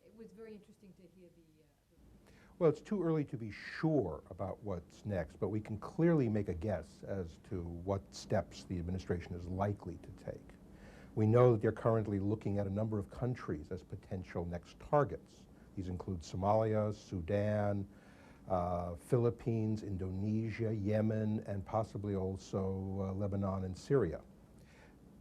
It was very interesting to hear the Well, it's too early to be sure about what's next, but we can clearly make a guess as to what steps the administration is likely to take. We know that they're currently looking at a number of countries as potential next targets. These include Somalia, Sudan, Philippines, Indonesia, Yemen, and possibly also Lebanon and Syria.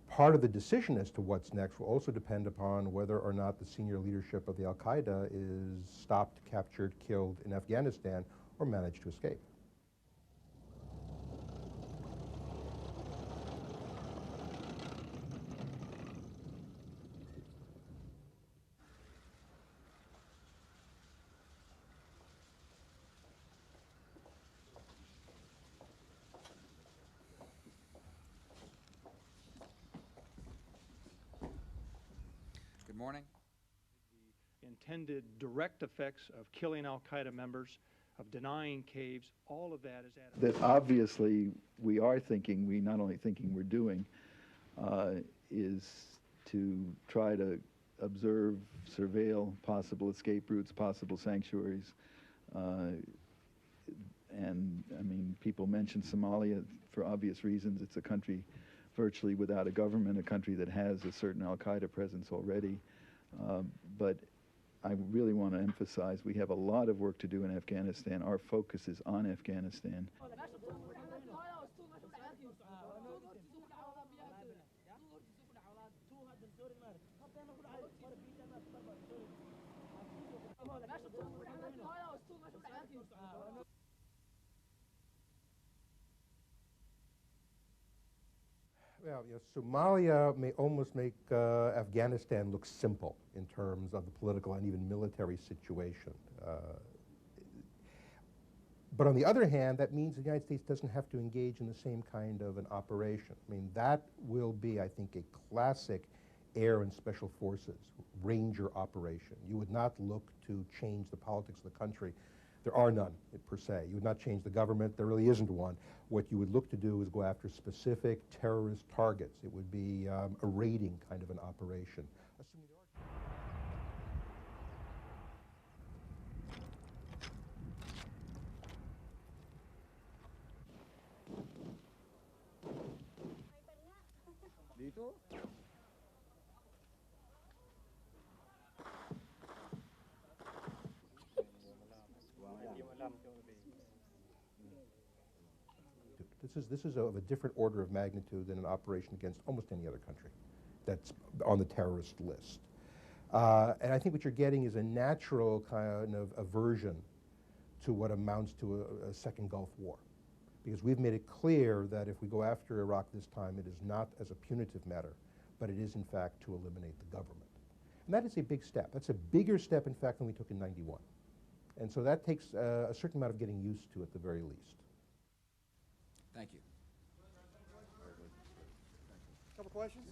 Part of the decision as to what's next will also depend upon whether or not the senior leadership of the al-Qaeda is stopped, captured, killed in Afghanistan, or managed to escape. Good morning. The intended direct effects of killing al-Qaeda members, of denying caves, all of that is added. That obviously we are thinking, we not only thinking we're doing, is to try to observe, surveil possible escape routes, possible sanctuaries. And I mean, people mention Somalia for obvious reasons. It's a country virtually without a government, a country that has a certain al-Qaeda presence already. But I really want to emphasize we have a lot of work to do in Afghanistan. Our focus is on Afghanistan. Well, Somalia may almost make Afghanistan look simple in terms of the political and even military situation. But on the other hand, that means the United States doesn't have to engage in the same kind of an operation. I mean, that will be, I think, a classic air and special forces ranger operation. You would not look to change the politics of the country. There are none, per se. You would not change the government. There really isn't one. What you would look to do is go after specific terrorist targets. It would be a raiding kind of an operation. This is of a different order of magnitude than an operation against almost any other country that's on the terrorist list. And I think what you're getting is a natural kind of aversion to what amounts to a second Gulf War. Because we've made it clear that if we go after Iraq this time, it is not as a punitive matter, but it is in fact to eliminate the government. And that is a big step. That's a bigger step, in fact, than we took in '91. And so that takes a certain amount of getting used to at the very least. Thank you. Couple questions?